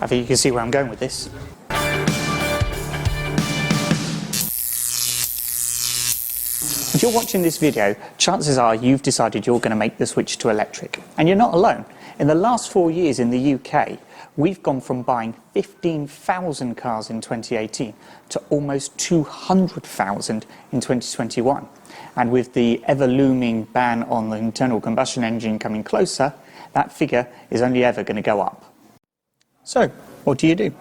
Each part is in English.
I think you can see where I'm going with this. If you're watching this video, chances are you've decided you're going to make the switch to electric. And you're not alone. In the last 4 years in the UK, we've gone from buying 15,000 cars in 2018 to almost 200,000 in 2021. And with the ever-looming ban on the internal combustion engine coming closer, that figure is only ever going to go up. So, what do?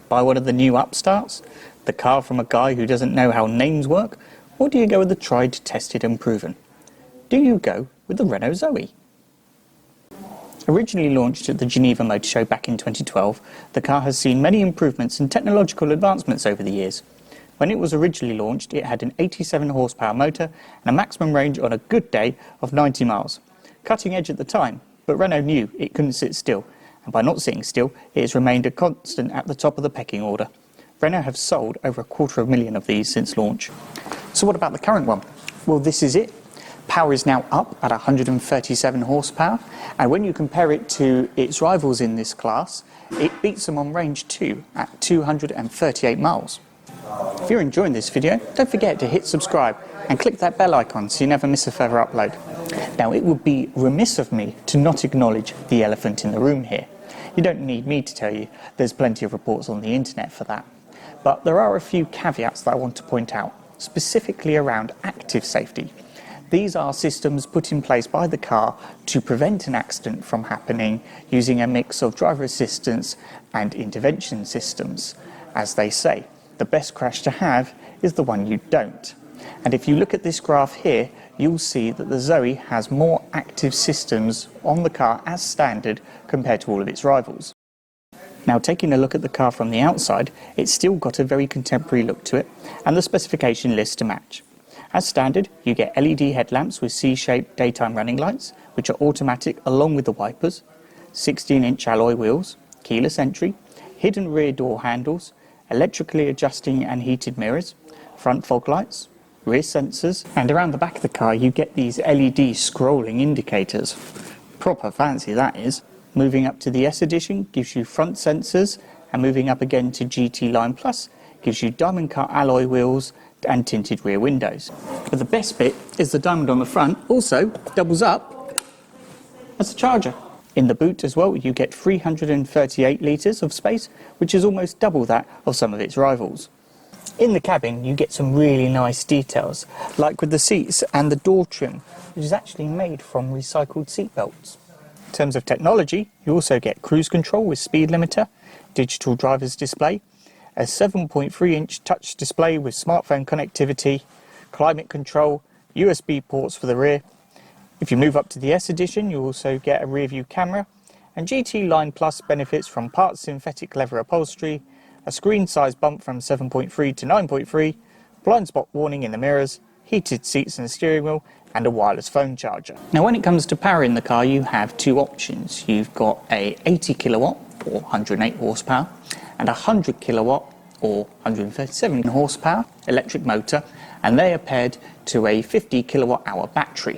Buy one of the new upstarts? The car from a guy who doesn't know how names work? Or do you go with the tried, tested and proven? Do you go with the Renault Zoe? Originally launched at the Geneva Motor Show back in 2012, the car has seen many improvements and technological advancements over the years. When it was originally launched, it had an 87 horsepower motor and a maximum range on a good day of 90 miles. Cutting edge at the time, but Renault knew it couldn't sit still, and by not sitting still, it has remained a constant at the top of the pecking order. Renault have sold over 250,000 of these since launch. So what about the current one? Well, this is it. Power is now up at 137 horsepower, and when you compare it to its rivals in this class, it beats them on range too at 238 miles. If you're enjoying this video, don't forget to hit subscribe and click that bell icon so you never miss a further upload. Now, it would be remiss of me to not acknowledge the elephant in the room here. You don't need me to tell you, there's plenty of reports on the internet for that. But there are a few caveats that I want to point out, specifically around active safety. These are systems put in place by the car to prevent an accident from happening using a mix of driver assistance and intervention systems. As they say, the best crash to have is the one you don't. And if you look at this graph here, you'll see that the Zoe has more active systems on the car as standard compared to all of its rivals. Now, taking a look at the car from the outside, it's still got a very contemporary look to it and the specification list to match. As standard, you get LED headlamps with C-shaped daytime running lights, which are automatic along with the wipers, 16-inch alloy wheels, keyless entry, hidden rear door handles, electrically adjusting and heated mirrors, front fog lights, rear sensors, and around the back of the car you get these LED scrolling indicators. Proper fancy that is. Moving up to the S Edition gives you front sensors, and moving up again to GT Line Plus gives you diamond cut alloy wheels and tinted rear windows. But the best bit is the diamond on the front also doubles up as a charger. In the boot as well, you get 338 litres of space, which is almost double that of some of its rivals. In the cabin, you get some really nice details, like with the seats and the door trim, which is actually made from recycled seat belts. In terms of technology, you also get cruise control with speed limiter, digital driver's display, a 7.3-inch touch display with smartphone connectivity, climate control, USB ports for the rear. If you move up to the S Edition, you also get a rear view camera, and GT Line Plus benefits from part synthetic leather upholstery, a screen size bump from 7.3 to 9.3, blind spot warning in the mirrors, heated seats and steering wheel, and a wireless phone charger. Now, when it comes to power in the car, you have two options. You've got a 80 kilowatt or 108 horsepower and a 100 kilowatt or 137 horsepower electric motor, and they are paired to a 50 kilowatt hour battery.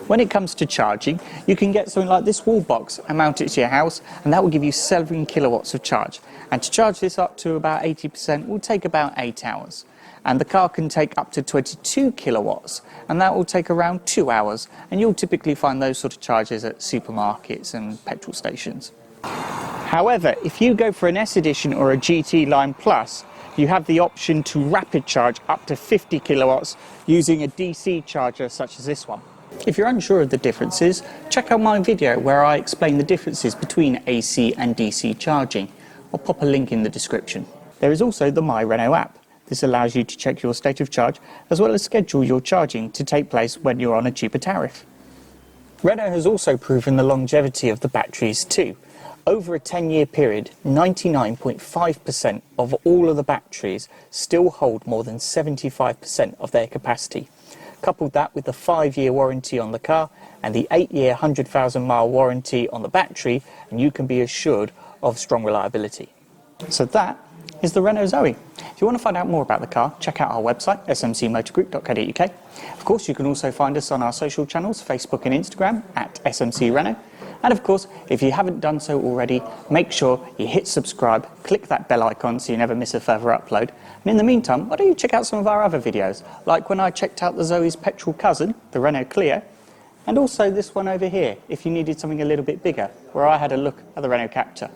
When it comes to charging, you can get something like this wall box and mount it to your house, and that will give you 7 kilowatts of charge. And to charge this up to about 80% will take about 8 hours. And the car can take up to 22 kilowatts, and that will take around 2 hours. And you'll typically find those sort of chargers at supermarkets and petrol stations. However, if you go for an S Edition or a GT Line Plus, you have the option to rapid charge up to 50 kilowatts using a DC charger such as this one. If you're unsure of the differences, check out my video where I explain the differences between AC and DC charging. I'll pop a link in the description. There is also the My Renault app. This allows you to check your state of charge as well as schedule your charging to take place when you're on a cheaper tariff. Renault has also proven the longevity of the batteries too. Over a 10-year period, 99.5% of all of the batteries still hold more than 75% of their capacity. Coupled that with the 5-year warranty on the car and the 8-year 100,000 mile warranty on the battery, and you can be assured of strong reliability. So that is the Renault Zoe. If you want to find out more about the car, check out our website, smcmotorgroup.co.uk. Of course, you can also find us on our social channels, Facebook and Instagram, at SMC Renault. And of course, if you haven't done so already, make sure you hit subscribe, click that bell icon so you never miss a further upload. And in the meantime, why don't you check out some of our other videos, like when I checked out the Zoe's petrol cousin, the Renault Clio, and also this one over here, if you needed something a little bit bigger, where I had a look at the Renault Captur.